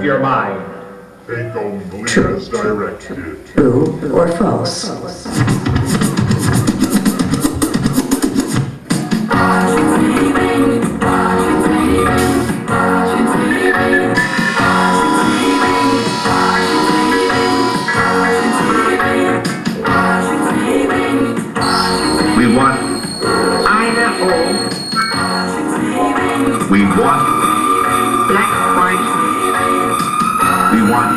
your mind. They don't believe us directly. True or false? We want Idaho. We want black, white. We want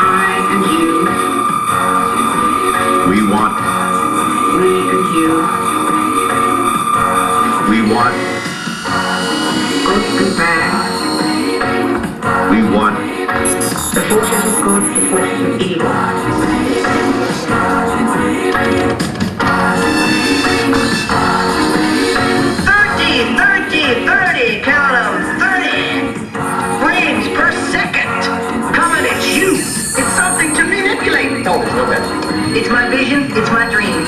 I and you. We want we and you. We want good and bad. We want the forces of good, the forces of evil. 30, count 'em, 30 frames per second coming at you. It's something to manipulate. Television, okay. It's my vision, it's my dream.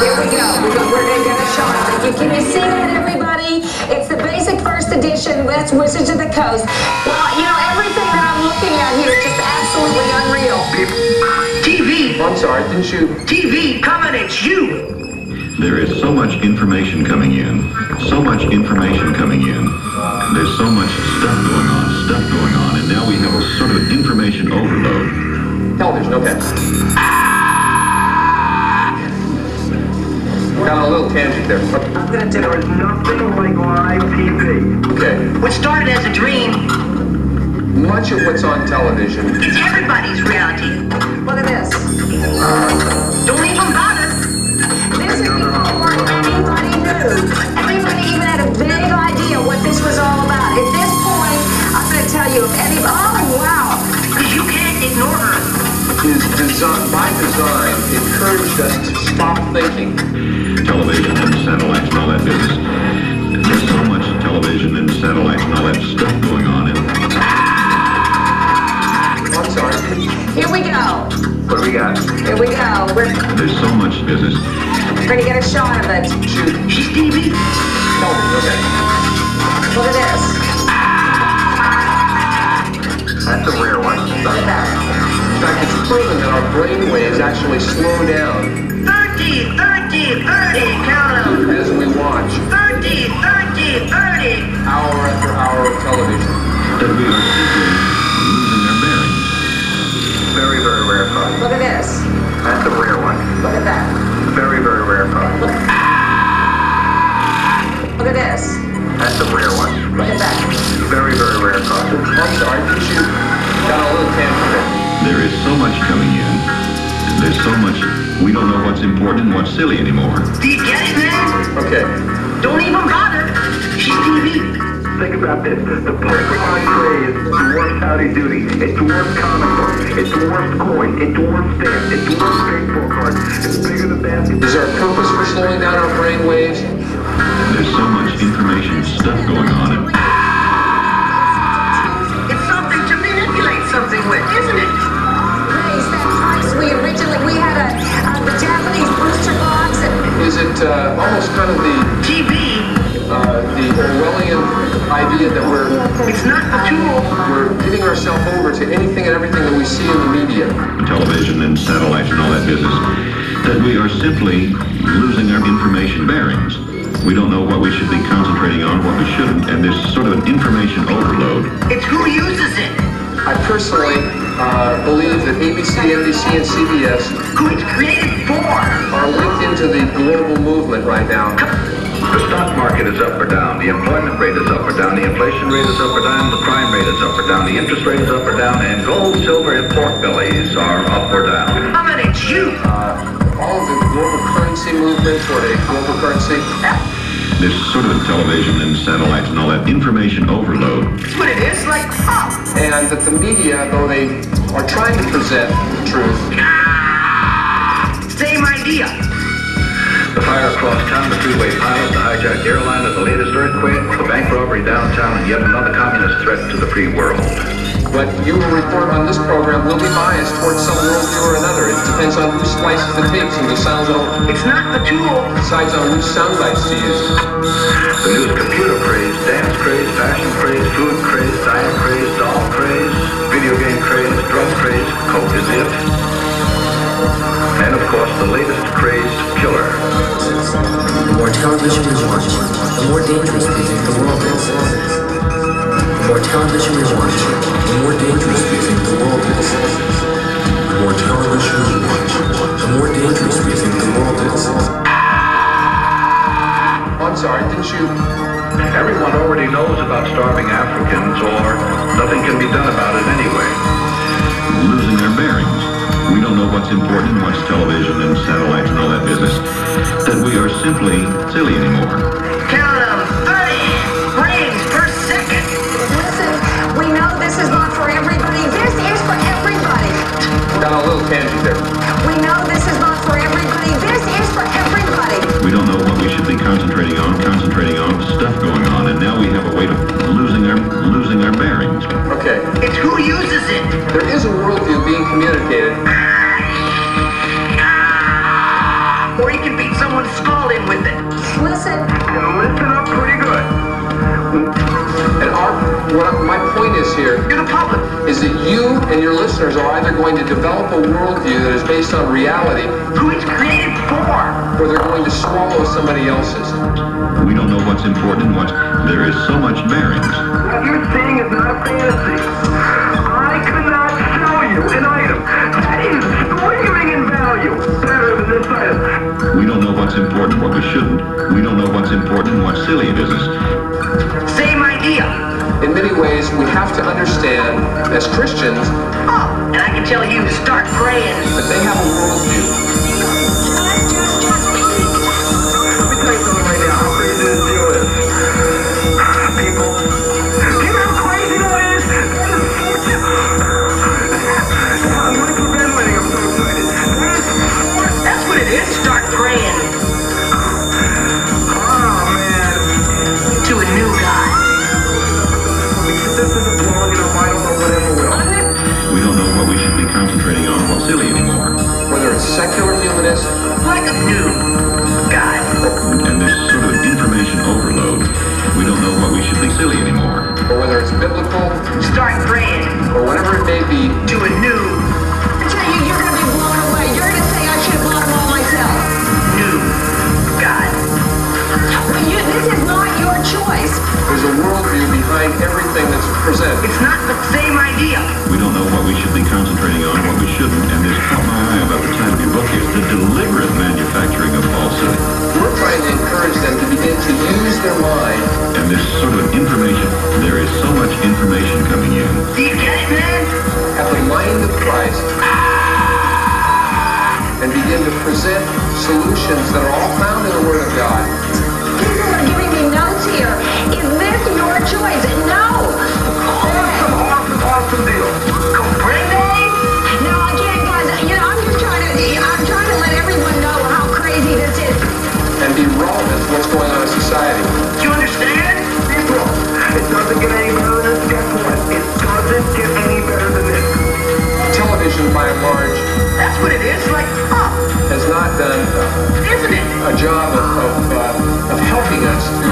Here we go. We're going to get a shot of it. Can you see that, everybody? It's the basic first edition. That's Wizards of the Coast. Well, you know, everything that I'm looking at here is just absolutely unreal. TV. I'm sorry, didn't you? TV coming at you. There is so much information coming in. So much information coming in. There's so much stuff going on, and now we have a sort of information overload. Television, okay. Got on a little tangent there. I'm gonna do it. Nothing like live TV. Okay. What started as a dream, Much of what's on television. it's everybody's reality. Look at this. Don't even bother. This is before anybody knew. Everybody even had a vague idea what this was all about. At this point, I'm going to tell you, if any... Oh, wow. Because you can't ignore her. Is designed, by design, encouraged us to stop thinking. Television and satellites and all that business. There's so much television and satellites and all that stuff going on. I'm sorry. Here we go. What do we got? Here we go. There's so much business. We're going to get a shot of it. Shoot. She's TV. Television, okay. Look at this. That's a rare one. Look at that. In fact, it's proven that our brain waves actually slow down 30, count 'em. as we watch 30. hour after hour of television. That we are simply losing our bearings. Very, very rare product. Look at this. That's a rare one. Look at that. Very, very rare product. Look at this. That's a rare one. Look at that. Very, very rare product. I'm sorry, didn't you? Got a little tangent there. There is so much coming in. There's so much, we don't know what's important and what's silly anymore. Do you get it, man? Okay. Don't even bother. She's TV. Think about this. The Pokemon craze dwarfs Howdy Doody. It dwarfs comic books. It dwarfs coins. It dwarfs stamps. It dwarfs baseball cards. It's bigger than basketball. Is there a purpose for slowing down our brain waves? There's so much information stuff going on. It's something to manipulate something with, isn't it? Raise that price. We had the Japanese booster box. Is it almost kind of the Orwellian idea that It's not the tool. we're giving ourselves over to anything and everything that we see in the media? Television and satellites and all that business. That we are simply losing our information bearings. We don't know what we should be concentrating on, what we shouldn't, and there's sort of an information overload. It's who uses it. I personally believe that ABC, NBC, and CBS Who it's created for. are linked into the global movement right now. The stock market is up or down. The employment rate is up or down. The inflation rate is up or down. The crime rate is up or down. The interest rate is up or down. And gold, silver, and pork bellies are up or down. Coming at you. All of the global currency movement toward a global currency. There's sort of a television and satellites and all that information overload. That's what it is. Like, And that the media, though they are trying to present the truth, same idea. The fire across town, the freeway pilot, the hijacked airliner, the latest earthquake, the bank robbery downtown, and yet another communist threat to the free world. But you will report on this program will be biased towards some worldview or another. It depends on who slices the tapes and decides on It's not the tool. which sound bites to use. The news computer craze, dance craze, fashion craze, food craze, diet craze, doll craze, craze, video game craze, drug craze, coke is it. And of course, the latest crazed killer. The more television we watch, the more dangerous we think the world is. The more television we watch, the more dangerous we think the world is. The more television we watch, the more dangerous we think the world is. I'm sorry, didn't you? Everyone already knows about starving Africans, or nothing can be done about it anyway. Losing our bearings. We don't know what's important, what's television and satellites and all that business. That we are simply silly anymore. Count 'em, 30 frames per second. Listen, we know this is not for everybody. This is for everybody. Got a little tangent there. We know this is not for everybody. This is for everybody. We don't know what we should be concentrating on stuff going on, and now we have a way of losing our bearings. Okay. It's who uses it. There is a worldview being communicated. Or you can beat someone's skull in with it. Listen. And listen up pretty good. And my point is here You're the public. is that you and your listeners are either going to develop a worldview that is based on reality, Who it's created for. or they're going to swallow somebody else's. We don't know what's important, there is so much bearings. What you're saying is not a fantasy. I could not sell you an item that is screaming in value better than this item. We don't know what's important, what we shouldn't. We don't know what's important, what's silly business. Same idea. In many ways, we have to understand, as Christians, Oh, and I can tell you to start praying. that they have a worldview. Let me tell you something right now, how crazy this deal is. People, do you know how crazy that is? That is fortune. I'm going to ventilating, I'm so excited. That's what it is, start praying. Oh, man. To a new God. This isn't long enough, I don't know whatever will. We don't know what we should be concentrating on, what's silly anymore. Whether it's secular humanists, Like a new God. And this sort of information overload, we don't know what we should be silly anymore. or whether it's biblical, Start praying or whatever it may be, to a new I tell you, you're going to be blown away. You're going to say I should have bought them all myself. God. This is not your choice. there's a worldview behind everything that's presented. It's not the same idea. We don't know what we should be concentrating on, what we shouldn't, and this caught my eye about the title of your book is The Deliberate Manufacturing of Falsehood. We're trying to encourage them to begin to use their mind And this sort of information, there is so much information coming in. Do you get it, man? at the mind of Christ and begin to present solutions that are all found in the Word of God. People are giving me notes here. Is this your choice? No. Awesome deal. Comprende? No, again, guys, I'm just trying to let everyone know how crazy this is. And be relevant to what's going on in society. Do you understand? People, it doesn't get any better than this. Guess what? It doesn't get any better than this. Television, by and large, That's what it is. Like, has not done isn't it? a job of helping us to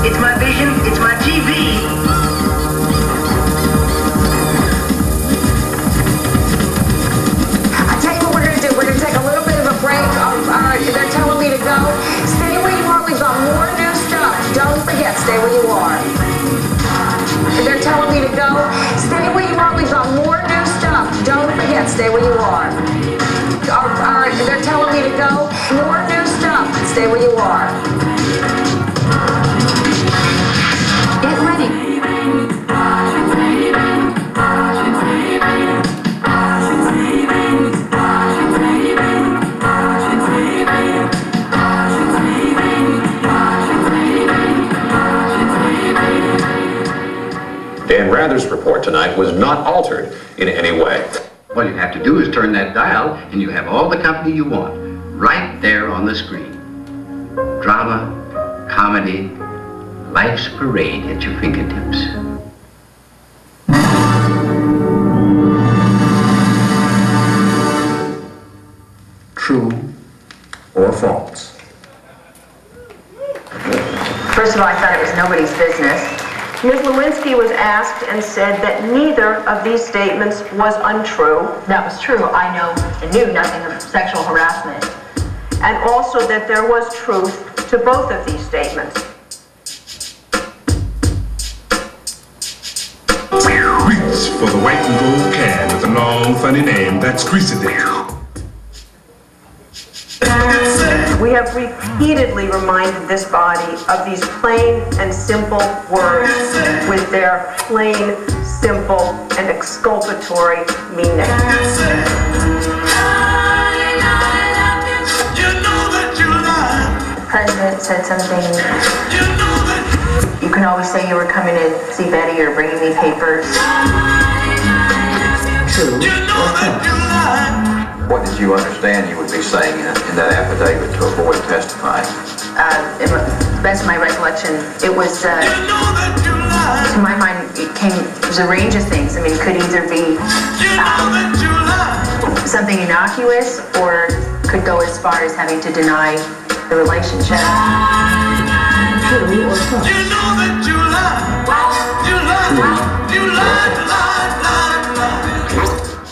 It's my vision. It's my TV. I tell you what we're going to do. We're going to take a little bit of a break. They're telling me to go. Stay where you are. We've got more new stuff. Don't forget, stay where you are. They're telling me to go. Stay where you are. We've got more new stuff. Don't forget, stay where you are. They're telling me to go. More new stuff. Stay where you are. Get ready. Dan Rather's report tonight was not altered in any way. All you have to do is turn that dial and you have all the company you want right there on the screen. Drama, comedy, life's parade at your fingertips. True or false? First of all, I thought it was nobody's business. Ms. Lewinsky was asked and said that neither of these statements was untrue. That was true. I knew nothing of sexual harassment. And also that there was truth to both of these statements. Reach for the white and gold can with a long, funny name. That's Greasy Dick. We have repeatedly reminded this body of these plain and simple words with their plain, simple, and exculpatory meaning. The president said something. You can always say you were coming to see Betty or bringing me papers. True or false? What did you understand you would be saying in that affidavit to avoid testifying? To the best of my recollection, it was, to my mind, it was a range of things. I mean, it could either be something innocuous or could go as far as having to deny the relationship. True or false?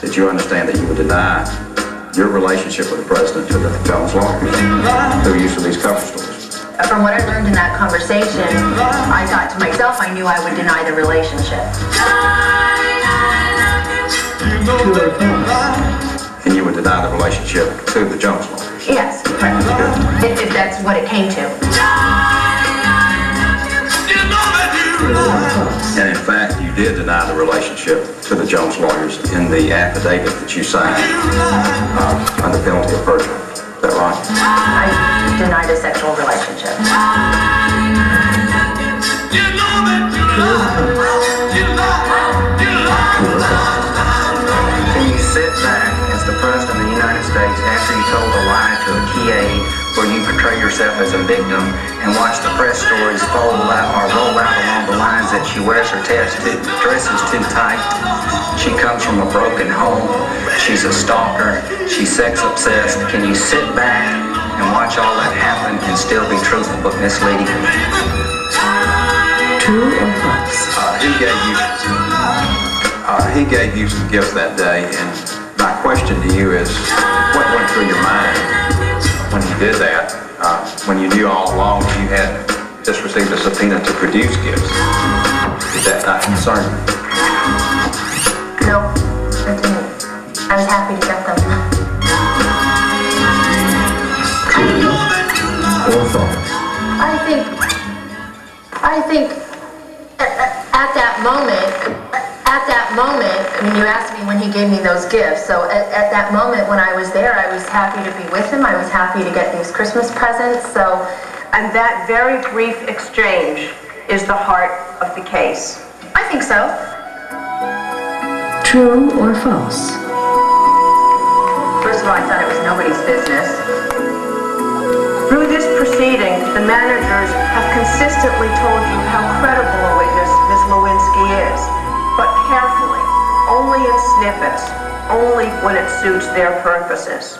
Did you understand that you would deny your relationship with the president to the Jones lawyers through use of these cover stories? From what I learned in that conversation, I thought to myself, I knew I would deny the relationship. True or false? And you would deny the relationship to the Jones lawyers? Yes, correct. If that's what it came to. And in fact, you did deny the relationship to the Jones lawyers in the affidavit that you signed under penalty of perjury. Is that right? I denied a sexual relationship. Can you sit back as the President of the United States after you told a lie to a key aide where you portray yourself as a victim and watch the press stories fold out or roll out along the lines that she wears her dresses too tight? She comes from a broken home. She's a stalker. She's sex obsessed. Can you sit back and watch all that happen and still be truthful but misleading? True or false? He gave you some gifts that day, and my question to you is, what went through your mind when he did that, when you knew all along you had just received a subpoena to produce gifts? Did that not concern you? No, I didn't. I was happy to get them. True or false? I think at that moment, I mean, you asked me when he gave me those gifts, so at that moment when I was there, I was happy to be with him. I was happy to get these Christmas presents, so. And that very brief exchange is the heart of the case. I think so. True or false? First of all, I thought it was nobody's business. Through this proceeding, the managers have consistently told you how credible a witness Ms. Lewinsky is, but carefully, only in snippets, only when it suits their purposes.